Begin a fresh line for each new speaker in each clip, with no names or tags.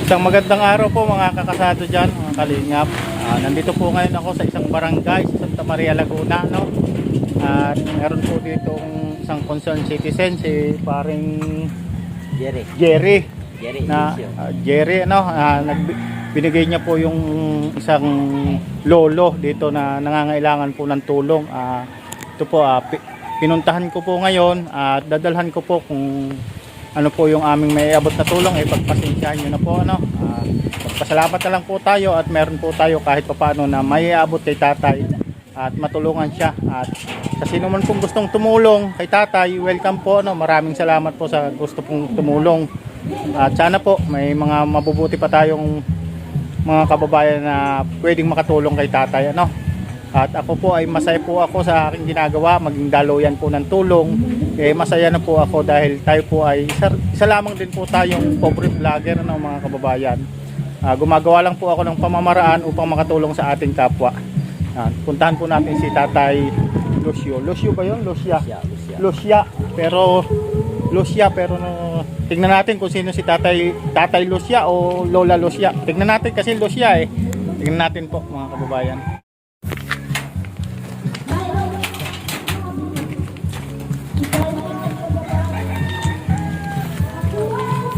Isang magandang araw po mga kakasado dyan, mga kalingap. Nandito po ngayon ako sa isang barangay sa Santa Maria, Laguna, no? At meron po dito isang concerned citizen, si paring Jerry na Jerry, no? Binigay niya po yung isang lolo dito na nangangailangan po ng tulong. Ito po, pinuntahan ko po ngayon at dadalhan ko po kung ano po yung aming may abot na tulong, pagpasensyahan nyo na po, ano. Magpasalamat na lang po tayo at meron po tayo kahit paano na may abot kay tatay at matulungan siya. At sa sino man pong gustong tumulong kay tatay, welcome po, ano. Maraming salamat po sa gusto pong tumulong at sana po may mga mabubuti pa tayong mga kababayan na pwedeng makatulong kay tatay, ano. At ako po ay masaya po ako sa aking ginagawa, maging daluyan po ng tulong. Masaya na po ako dahil tayo po ay isa lamang din po tayong pobre vlogger, ano, mga kababayan. Gumagawa lang po ako ng pamamaraan upang makatulong sa ating kapwa. Puntahan po natin si Tatay Lucio. Lucio ba yun? Lucia. Pero tingnan natin kung sino si Tatay Lucia o Lola Lucia. Tingnan natin kasi Lucia eh. Tingnan natin po mga kababayan.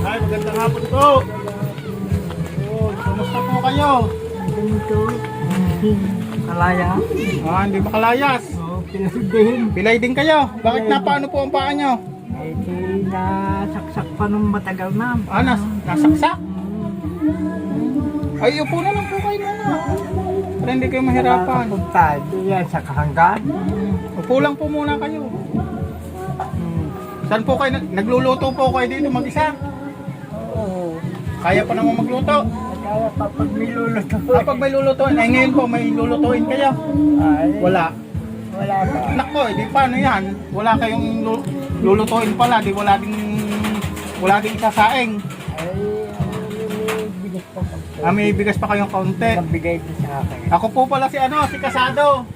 Ay, magandang hapon po. Kumusta po kayo?
Ganito, kalaya.
Hindi makalayas. Pilay din kayo. Bakit napaano po ang paa nyo?
Di nasaksak pa nung matagal na.
Nasaksak? Ay, upo na lang po kayo muna. Para hindi kayo mahirapan.
Punta, diyan sa kahanggan.
Upo lang po muna kayo. Saan po kayo? Nagluluto po kayo dito mag-isa?
Oo.
Kaya pa naman magluto?
Kaya pa pag may luluto.
Pag may lulutuin, ay ngayon po may lulutuin kayo?
Ay,
Wala.
wala pa.
Nako, di paano yan? Wala kayong lulutuin pala, wala ding isasaing.
Ay, may bigas pa pag.
May bigas pa kayong kaunti.
Nabigay din sa akin.
Ako po pala si Casado.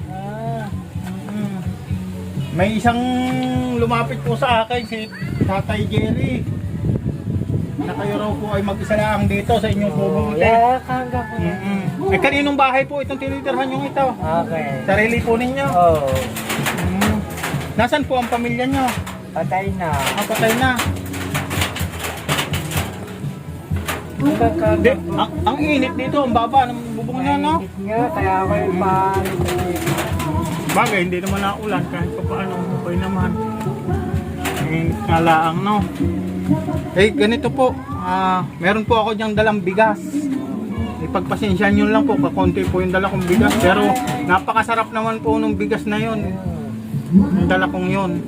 May isang lumapit po sa akin, si Tatay Jerry. Na kayo raw po ay mag-isa lang dito sa inyong bubong ite.
Kahanggan ko yan.
Kaninong bahay po itong tinitirhan yung ito?
Okay.
Sarili po ninyo?
Oo.
Nasaan po ang pamilya nyo?
Patay na.
Patay na. Ang init dito, ang baba ng bubong nyo, no?
Init nga, kaya ako yung
Bagay, hindi naman naulan kahit pa paano, okay naman. Kalaang, no? Ganito po, meron po ako diyang dalang bigas. Ipagpasensyahan nyo lang po, kakonti po yung dala kong bigas. Pero napakasarap naman po nung bigas na yon. Yung dala kong yon.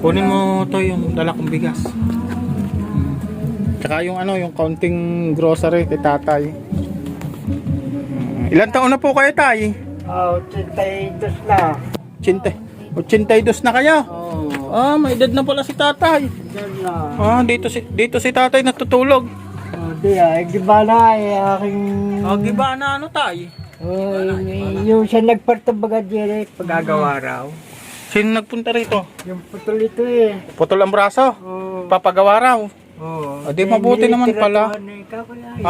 Kunin mo to yung dala kong bigas. Tsaka yung yung kaunting grocery kay tatay. Ilan taon na po kayo, tay?
82 na.
82 na kayo?
Oo.
May edad na pala si tatay.
Diyan na.
Dito si tatay natutulog.
Giba na aking...
Giba na tay?
Yung siya nagpartabaga direct pagagawa raw.
Sino nagpunta rito?
Yung putol ito eh.
Putol ang braso?
Oo.
Papagawa raw?
Oo.
Di mabuti naman pala.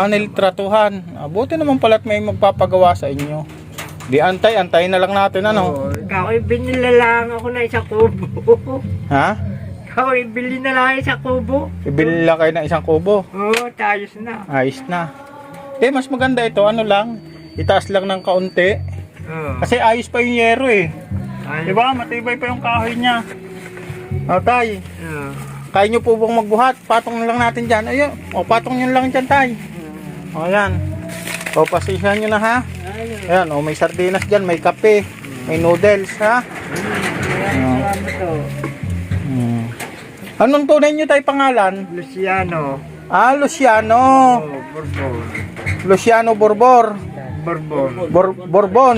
Nilitratuhan. Buti naman pala at may magpapagawa sa inyo. Di antayin na lang natin, ano?
Ikaw ay binila lang ako na isang kubo.
Ha?
Ikaw ay bili na lang isang kubo.
Ibili lang kayo ng isang kubo.
Oo, tayos na.
Ayos na. Mas maganda ito, itaas lang ng kaunti.
Oo.
Kasi ayos pa yung yero eh. Diba? Matibay pa yung kahoy niya. Tay. Kaya nyo po bang magbuhat? Patong na lang natin dyan. Ayun. Patong nyo lang dyan, tay. Ayan. Pasensyahan nyo na, ha? Ayan. May sardinas dyan, may kape, may noodles, ha? Anong tunay nyo tayo pangalan?
Luciano.
Luciano.
Borbon.
Luciano Borbor. Borbon.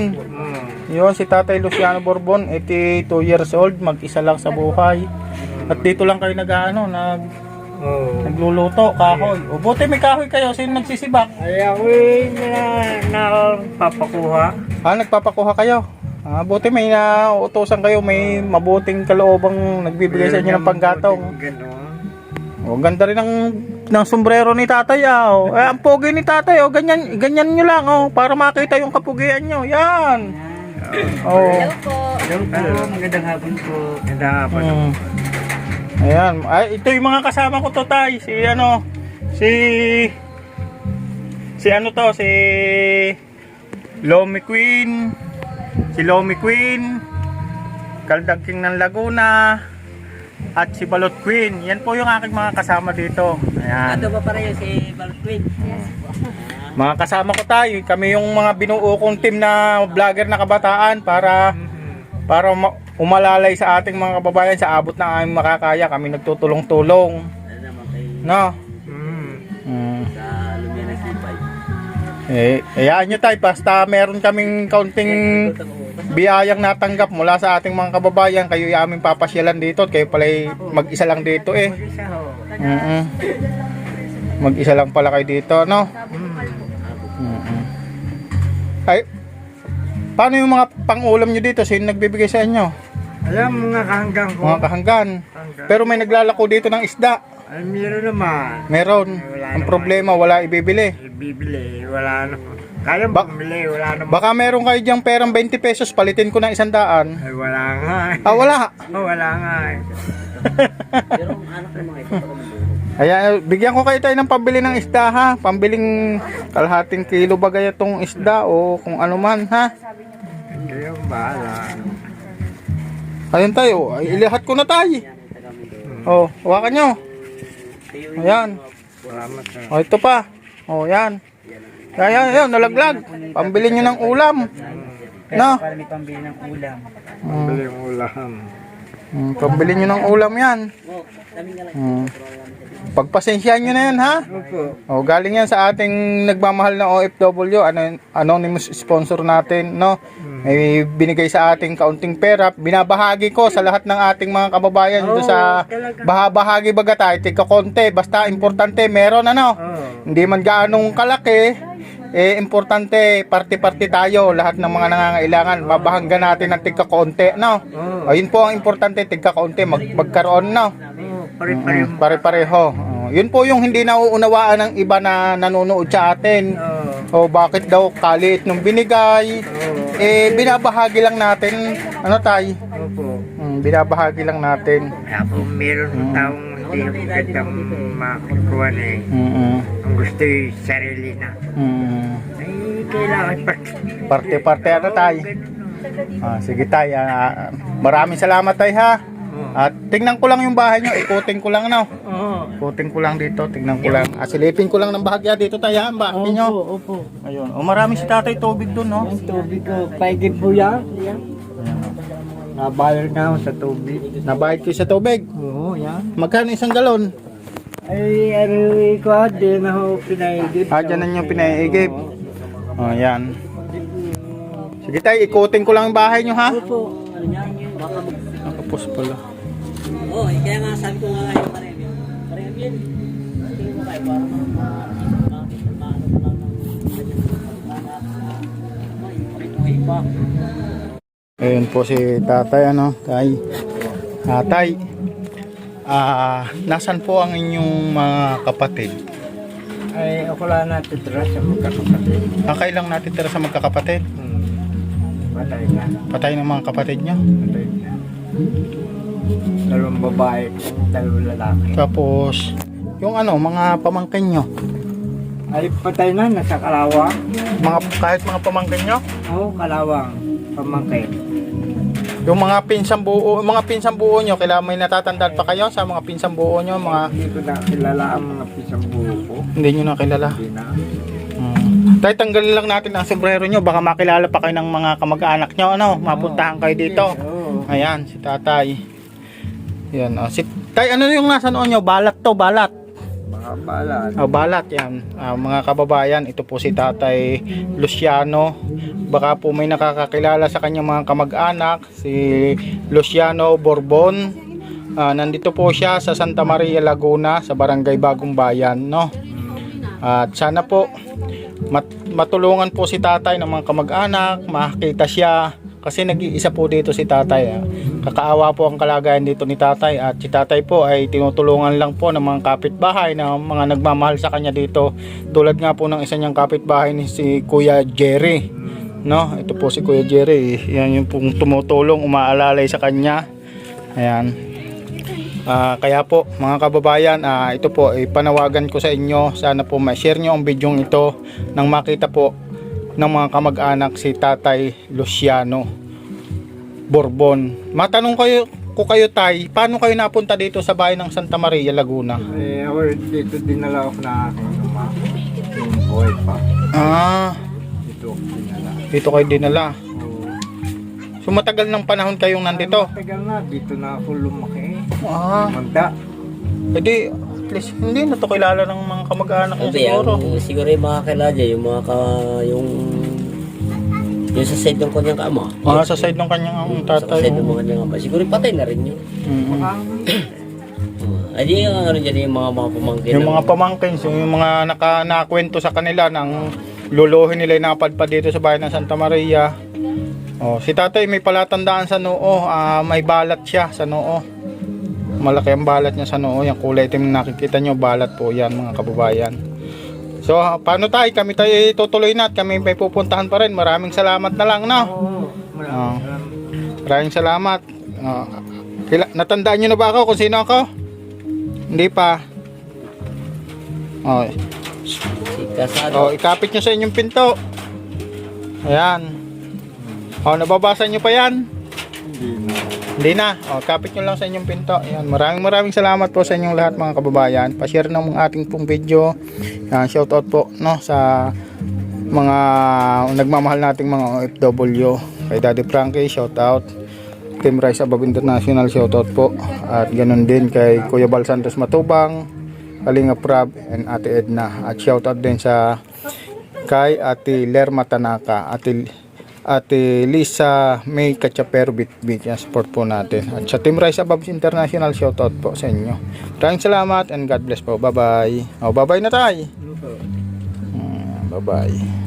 Yun, si Tatay Luciano Borbon, 82 years old, mag-isa lang sa buhay. At dito lang kayo nagluluto, kahoy. Buti may kahoy kayo, sino nagsisibak?
Ay ako nagpapakuha.
Nagpapakuha kayo. Buti may nauutosan kayo, may mabuting kaloobang nagbibigay sa inyo ng panggatong.
Ganon.
Ganda rin ang ng sombrero ni tatay, oh. Eh, ang pogi ni tatay, oh. Ganyan, ganyan nyo lang, oh. Para makita yung kapugian nyo. Yan. Oh.
Hello po, magandang hapon po. Magandang hapon.
Ayan. Ay, ito yung mga kasama ko to, tay. Si ano, si ano to, si Lomi Queen. Si Lomi Queen. Kaldag King ng Laguna. At si Balot Queen. Yan po yung aking mga kasama dito. Ayan.
Ano ba pareho si Balot Queen?
Mga kasama ko tayo. Kami yung mga binuo kong team na vlogger na kabataan para umalalay sa ating mga kababayan sa abot ng aming makakaya. Kami nagtutulong-tulong. No? Hayaan nyo tayo. Basta meron kaming kaunting biyayang natanggap mula sa ating mga kababayan. Kayo yung aming papasyalan dito. Kayo pala mag-isa lang dito eh. Mag-isa lang pala kayo dito, no? Ay, paano yung mga pang-ulam nyo dito? Sino nagbibigay sa inyo?
Alam, mga kahanggang ko.
Mga kahanggan. Pero may naglalako dito ng isda.
Ay, meron naman.
Meron. Ang problema, wala ibibili.
Bibili, wala naman. Kaya bumili, wala naman.
Baka meron kayo diyang perang 20 pesos, palitin ko ng 100.
Ay, wala nga eh.
Ah, wala.
Wala nga eh.
Pero ang anak ng mga ito,
Ayan, bigyan ko kayo tayo ng pambili ng isda, ha? Pambiling kalahating kilo ba gaya tong isda o kung ano man, ha?
Hindi yung bahala.
Ayun tayo, ay, ilihat ko na tayo. Oh, hawakan nyo. Ayan.
Salamat sir.
Oh, ito pa. Oh, yan. Ayan, nalaglag. Pambili nyo ng ulam. No?
Para may pambili ng ulam.
Mm.
Pambili ng ulam.
Pambili nyo ng ulam yan. Pagpasensyahan nyo na yan, ha?
Opo.
Oh, galing yan sa ating nagmamahal na OFW, anonymous sponsor natin, no? May binigay sa ating kaunting pera, binabahagi ko sa lahat ng ating mga kababayan dito sa bahagi baga tayo, tika konti, basta importante meron ano. Hindi man gaanong kalaki, importante party-party tayo, lahat ng mga nangangailangan, mabahanggan natin ng tika konti, no? Ayun po ang importante, tika konti, magkaroon, no? Pare-pareho. Yun po yung hindi nauunawaan ng iba na nanonood sa atin. O bakit daw kaliit nung binigay? Binabahagi lang natin. Ano tayo?
Opo.
Binabahagi lang natin.
Kaya po meron taong hindi magandang makikuhan eh. Ang gusto yung sarili na. Ay, kailangan
Parte-parte ano tayo? Sige tayo. Maraming salamat tayo, ha. At tingnan ko lang yung bahay nyo, ikutin ko lang, no? Ikutin ko lang dito, tingnan ko lang. Silipin ko lang ng bahagya dito tayo, ha? Bakit nyo?
Opo.
Ayun. Marami si tatay tubig dun, no?
Ang tubig ko, paigid po yan. Nabayar na ako sa tubig.
Nabayad ko sa tubig.
Oo, yan.
Magkano isang galon?
Ay, ano ko, di na ako pinaigid.
Dyan na nyo pinaiigip. Yan. Sige tayo, ikutin ko lang yung bahay nyo, ha?
Opo.
ano niya, baka
Nakapos pala.
Oo, kaya nga sabi ko nga kayo pareho yun. Pareho yun. Tingin mo kayo, parang
Ayun po si tatay, ano, tay. Tatay, nasan po ang inyong mga kapatid?
Ay, ako lang natitira sa magkakapatid.
Kailang natitira sa magkakapatid?
Patay na.
Patay ng mga kapatid nyo?
Patay na. Dalawang babae, dalawang lalaki.
Tapos, yung ano, mga pamangkin nyo?
Ay, patay na, nasa Kalawang.
Kahit mga pamangkin nyo?
Oo, Kalawang. Pamangkin.
Yung mga pinsang buo nyo, kailangan may natatandaan pa kayo sa mga pinsang buo nyo, mga...
Hindi ko na kilala ang mga pisang buho ko.
Hindi nyo na kilala.
Hindi na.
Tayo tanggalin lang natin ang sombrero nyo, baka makilala pa kayo ng mga kamag-anak nyo, ano, mapuntahan kayo dito.
Oo.
Ayan, si tatay. Yan, tay, ano yung nasa noon nyo? Balat to, balat.
Mga balat.
Balat, yan. Mga kababayan, ito po si tatay Luciano. Baka po may nakakakilala sa kanyang mga kamag-anak, si Luciano Borbon. Nandito po siya sa Santa Maria, Laguna, sa Barangay Bagong Bayan, no? At sana po matulungan po si tatay ng mga kamag-anak, makita siya kasi nag-iisa po dito si tatay. kakaawa po ang kalagayan dito ni tatay, at si tatay po ay tinutulungan lang po ng mga kapitbahay na mga nagmamahal sa kanya dito, tulad nga po ng isa niyang kapitbahay ni si Kuya Jerry, no? Ito po si Kuya Jerry, yan yung pong tumutulong, umaalalay sa kanya. Ayan. Kaya po mga kababayan, ito po panawagan ko sa inyo, sana po ma-share nyo ang video ito nang makita po ng mga kamag-anak si Tatay Luciano Borbon. Matanong ko kayo tay, paano kayo napunta dito sa bahay ng Santa Maria, Laguna?
Ako dito dinala ako na yung boy pa. Dito ako dinala.
Dito kayo dinala. So matagal ng panahon kayong nandito?
Tagal na, dito na ako lumaki.
Eh
Manda.
di, at least hindi na to kilala ng mga kamag-anak niya
Hindi,
siguro.
siguro yung mga kilala niya, yung mga yung sa side ng kanyang kama.
Sa side ng kanyang
Sa
tatay.
side ng mga kanyang kama. Siguro patay na rin yun. Ay, di yung ano dyan, yung mga pamangkin.
Yung mga pamangkin, yung mga nakakwento sa kanila ng luluhin nila yung napadpad dito sa bahay ng Santa Maria. Si tatay may palatandaan sa noo, may balat siya sa noo. Malaki ang balat niya sa noo, yung kulay itim na nakikita nyo, balat po yan mga kababayan. So paano tayo, kami tayo tutuloy na at kami may pupuntahan pa rin. Maraming salamat na lang, no? Maraming salamat. Natandaan nyo na ba ako kung sino ako? Hindi pa. Ikapit nyo sa inyong pinto. Ayan. Nababasa nyo pa yan? Hindi na. Kapit nyo lang sa inyong pinto. Ayan. Maraming salamat po sa inyong lahat mga kababayan. Pa-share ng ating pong video. Shout out po, no, sa mga nagmamahal nating mga OFW. Kay Daddy Frankie, shout out. Team Rise Above International, shout out po. At ganun din kay Kuya Bal Santos Matubang, Kalinga Prab, and Ate Edna. At shout out din sa kay Ate Lerma Tanaka, Ate Lisa May Kachapero Bitbit, yan, support po natin. At sa Team Rise Above International, shout out po sa inyo. Maraming salamat and God bless po. Bye bye. Bye bye na tayo. Bye bye.